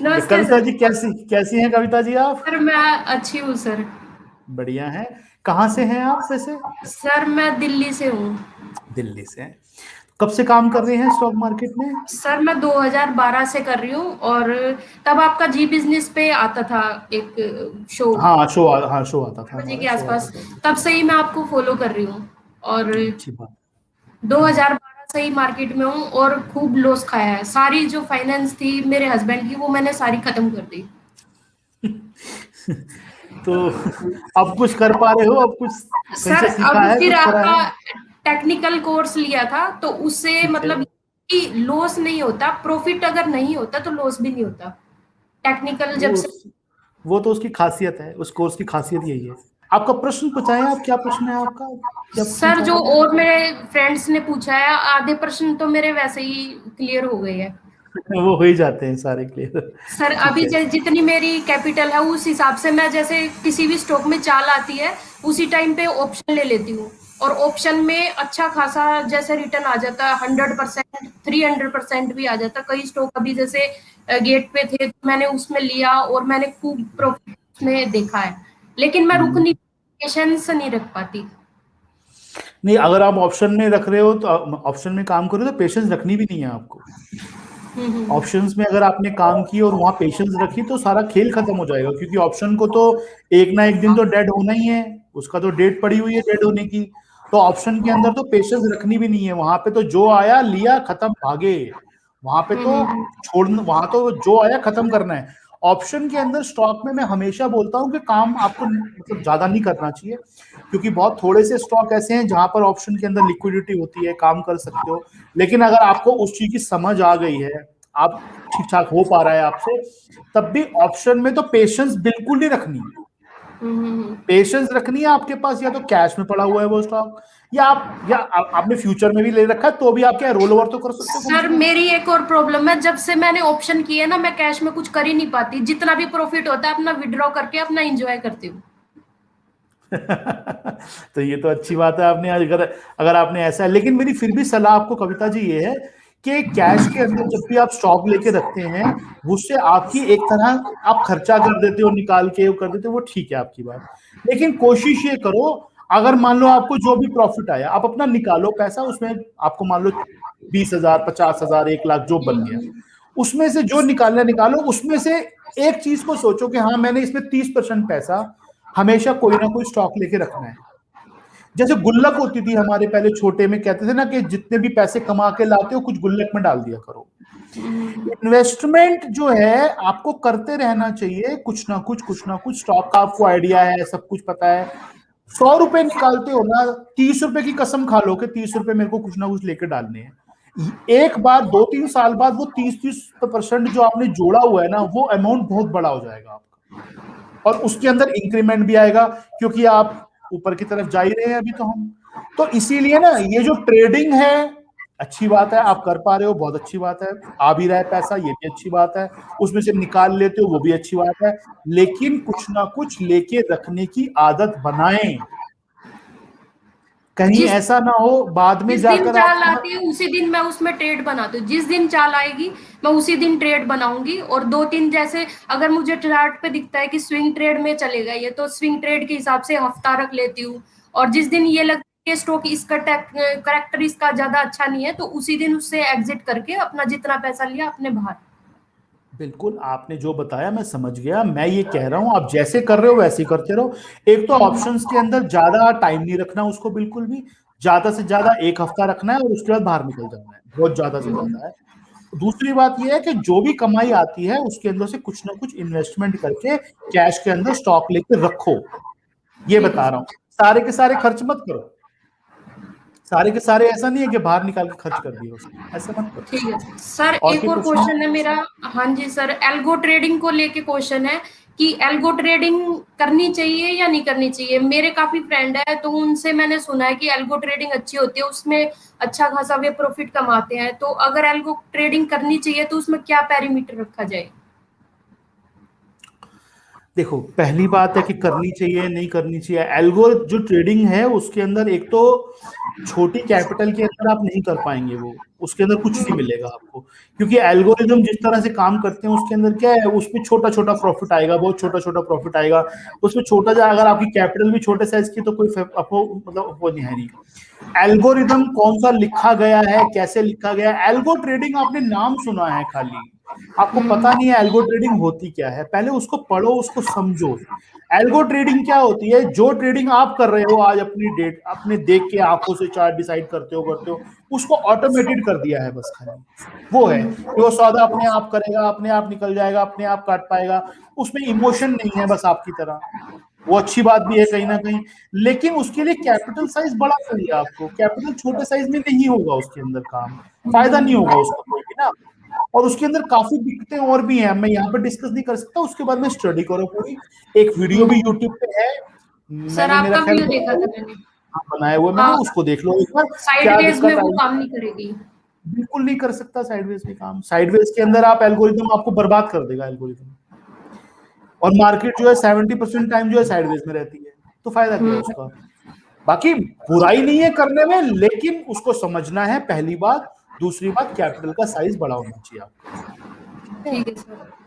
नमस्ते कविता सर। जी, कैसी कैसी हैं कविता जी आप? सर मैं अच्छी हूँ सर। बढ़िया हैं। कहाँ से हैं आप वैसे? सर मैं दिल्ली से हूँ। दिल्ली से हैं। कब से काम कर रहे हैं स्टॉक मार्केट में? सर मैं 2012 से कर रही हूँ, और तब आपका जी बिजनेस पे आता था एक शो, हाँ, शो आता था, बजे हमारा के शो आता आसपास। था। तब से ही मैं आपको फॉलो कर रही हूँ, और अच्छी बात। 2012 से ही मार्केट में हूँ, और खूब लॉस खाया है। सारी जो फाइनेंस थी मेरे हस्बैंड की, वो मैंने सारी खत्म कर दी। तो अब कुछ कर पा रहे हो? अब कुछ कहीं सर से सीखा अब है, फिर कुछ करा आपका है? टेक्निकल कोर्स लिया था, तो उससे ठीक है। मतलब कि लॉस नहीं होता, प्रॉफिट अगर नहीं होता तो लॉस भी नहीं होता। टेक्निकल जब वो से। वो तो उसकी खासियत है, उस कोर्स की खासियत यही है। आपका प्रश्न पूछाएं, आप क्या प्रश्न है आपका? क्या पूछना सर चाह जो रहे हैं? और मेरे फ्रेंड्स ने पूछा है, आधे प्रश्न तो मेरे वैसे ही क्लियर हो गए हैं। वो हो ही जाते हैं सारे क्लियर। सर ठीक अभी है। जितनी मेरी कैपिटल है उस हिसाब से मैं, जैसे किसी भी स्टॉक में चाल आती है उसी टाइम पे ऑप्शन ले लेती हूँ, और ऑप्शन में अच्छा खासा जैसे रिटर्न आ जाता है, 100%, 300% भी आ जाता है। कई स्टॉक अभी जैसे गेट पे थे तो मैंने उसमें लिया, और मैंने खूब प्रॉफिट उसमें देखा है। लेकिन मैं रुक हम्म। नहीं, पेशेंस नहीं रख पाती। नहीं, अगर आप ऑप्शन में रख रहे हो तो ऑप्शन में काम करो तो पेशेंस रखनी भी नहीं है आपको। हम्म। ऑप्शंस में अगर आपने काम किया और वहां पेशेंस रखी तो सारा खेल खत्म हो जाएगा, क्योंकि ऑप्शन को तो एक ना एक दिन तो डेड होना ही है। उसका तो डेट पड़ी हुई है डेड होने की। तो ऑप्शन के अंदर तो पेशेंस रखनी भी नहीं है, वहां पे तो जो आया लिया खत्म भागे। वहां पे तो हम्म। छोड़ना, वहां तो जो आया खत्म करना है। ऑप्शन के अंदर स्टॉक में मैं हमेशा बोलता हूं कि काम आपको मतलब ज्यादा नहीं करना चाहिए, क्योंकि बहुत थोड़े से स्टॉक ऐसे हैं जहां पर ऑप्शन के अंदर लिक्विडिटी होती है, काम कर सकते हो। लेकिन अगर आपको उस चीज की समझ आ गई है, आप ठीक ठाक हो पा रहा है आपसे, तब भी ऑप्शन में तो पेशेंस बिल्कुल नहीं रखनी। हम्म। पेशेंस रखनी है आपके पास, या तो कैश में पड़ा हुआ है वो स्टॉक, या आपने फ्यूचर में भी ले रखा है तो भी आप क्या रोल ओवर तो कर सकते हो कम सर से कम। मेरी एक और प्रॉब्लम है, जब से मैंने ऑप्शन किए ना, मैं कैश में कुछ कर ही नहीं पाती। जितना भी प्रॉफिट होता है अपना विड्रॉ करके अपना एंजॉय करती हूँ। तो ये तो अच्छी बात है, आपने अगर अगर आपने ऐसा है, लेकिन मेरी फिर भी सलाह आपको कविता जी ये है कि कैश के अंदर जब भी आप स्टॉक लेके रखते हैं, उससे आपकी एक तरह आप खर्चा कर देते हो, निकाल के वो कर देते हो, वो ठीक है आपकी बात। लेकिन कोशिश ये करो, अगर मान लो आपको जो भी प्रॉफिट आया, आप अपना निकालो पैसा उसमें। आपको मान लो 20,000, 50,000, 1 लाख जो बन गया, उसमें से जो निकालना निकालो। उसमें से एक चीज को सोचो कि हाँ, मैंने इसमें 30% पैसा हमेशा कोई ना कोई स्टॉक लेके रखना है। जैसे गुल्लक होती थी हमारे पहले छोटे में, कहते थे ना कि जितने भी पैसे कमा के लाते हो कुछ गुल्लक में डाल दिया करो। इन्वेस्टमेंट जो है आपको करते रहना चाहिए, कुछ ना कुछ स्टॉक का आपको आइडिया है, सब कुछ पता है। 100 रुपए निकालते हो ना, 30 रुपए की कसम खा लो कि 30 रुपए मेरे को कुछ ना कुछ लेकर डालने हैं। एक बार 2-3 साल बाद वो 30-30% जो आपने जोड़ा हुआ है ना, वो अमाउंट बहुत बड़ा हो जाएगा आपका। और उसके अंदर इंक्रीमेंट भी आएगा, क्योंकि आप ऊपर की तरफ जा ही रहे हैं अभी तो हम। तो इसीलिए ना, ये जो ट्रेडिंग है, अच्छी बात है, आप कर पा रहे हो, बहुत अच्छी बात है। आ भी रहा है पैसा, ये भी अच्छी बात है। उसमें से निकाल लेते हो, वो भी अच्छी बात है। लेकिन कुछ ना कुछ लेके रखने की आदत बनाएं, कहीं जिस ऐसा ना हो बाद में जिस दिन जाकर चाल आप। आती है उसी दिन मैं उसमें ट्रेड बनाती हूँ। जिस दिन चाल आएगी मैं उसी दिन ट्रेड बनाऊंगी, और 2-3 जैसे अगर मुझे चार्ट पे दिखता है कि स्विंग ट्रेड में चलेगा ये, तो स्विंग ट्रेड के हिसाब से हफ्ता रख लेती हूँ। और जिस दिन ये लगता है कि स्टॉक इसका करेक्टर इसका ज्यादा अच्छा नहीं है, तो उसी दिन उससे एग्जिट करके अपना जितना पैसा लिया अपने बाहर। बिल्कुल, आपने जो बताया मैं समझ गया। मैं ये कह रहा हूं, आप जैसे कर रहे हो वैसे ही करते रहो। एक तो ऑप्शंस के अंदर ज्यादा टाइम नहीं रखना उसको, बिल्कुल भी। ज्यादा से ज्यादा 1 हफ्ता रखना है और उसके बाद बाहर निकल जाना है, बहुत ज्यादा से ज्यादा है। दूसरी बात यह है कि जो भी कमाई आती है उसके अंदर से कुछ ना कुछ इन्वेस्टमेंट करके कैश के अंदर स्टॉक लेके रखो। ये ठीक है बता रहा हूं, सारे के सारे खर्च मत करो। सारे के सारे ऐसा नहीं है कि बाहर निकाल के खर्च कर दिए उसने, ऐसा मत करो। ठीक है सर। और एक के और क्वेश्चन? क्वेश्चन है मेरा। हाँ जी सर, एल्गो ट्रेडिंग को लेके क्वेश्चन है कि एल्गो ट्रेडिंग करनी चाहिए या नहीं करनी चाहिए। मेरे काफी फ्रेंड है, तो उनसे मैंने सुना है कि एल्गो ट्रेडिंग अच्छी होती है, उसमें अच्छा खासा वे प्रॉफिट कमाते हैं। तो अगर एल्गो ट्रेडिंग करनी चाहिए तो उसमें क्या पैरामीटर रखा जाए। देखो, पहली बात है कि करनी चाहिए नहीं करनी चाहिए। एल्गो जो ट्रेडिंग है उसके अंदर एक तो छोटी कैपिटल के अंदर आप नहीं कर पाएंगे, वो उसके अंदर कुछ नहीं मिलेगा आपको, क्योंकि एल्गोरिदम जिस तरह से काम करते हैं उसके अंदर क्या है, उसमें छोटा छोटा प्रॉफिट आएगा, बहुत छोटा छोटा प्रॉफिट आएगा उसमें। छोटा जा अगर आपकी कैपिटल भी छोटे साइज की तो कोई आपको मतलब वो नहीं है। नहीं, एल्गोरिदम कौन सा लिखा गया है, कैसे लिखा गया है। एल्गो ट्रेडिंग आपने नाम सुना है खाली, आपको पता नहीं है एल्गो ट्रेडिंग होती क्या है। पहले उसको पढ़ो, उसको समझो। एल्गो ट्रेडिंग क्या होती है? जो ट्रेडिंग आप कर रहे हो आज अपनी डेट अपने देख के आंखों से चार्ट डिसाइड करते हो उसको ऑटोमेटेड कर दिया है बस खाली। वो है कि वो सौदा अपने आप करेगा, अपने आप निकल जाएगा, अपने आप काट पाएगा। उसमें इमोशन नहीं है बस आपकी तरह। वो अच्छी बात भी है कहीं ना कहीं, लेकिन उसके लिए कैपिटल साइज बड़ा चाहिए आपको। कैपिटल छोटे साइज में नहीं होगा उसके अंदर काम, फायदा नहीं होगा उसका कोई भी ना। और उसके अंदर काफी दिक्कतें और भी हैं, मैं यहाँ पे डिस्कस नहीं कर सकता। उसके बाद में स्टडी करो पूरी। एक वीडियो भी यूट्यूब पे है, सर मैंने मेरा आपका ख्याल वीडियो देखा था मैंने। बनाया हुआ है मैंने, हाँ, उसको देख लो एक बार। क्या साइडवेज में दिक्कत वो आई? काम नहीं करेगी। बिल्कुल नहीं कर सकता साइडवेज भी काम। साइडवेज के अंदर आप एल्गोरिदम आपको बर्बाद कर देगा एल्गोरिदम। और मार्केट जो है 70% टाइम जो है साइडवेज में रहती है, तो फायदा क्या है उसका? बाकी बुराई नहीं है करने में, लेकिन उसको समझना है पहली बात। दूसरी बात, कैपिटल का साइज बड़ा होना चाहिए आपका। ठीक है। ठीक है सर।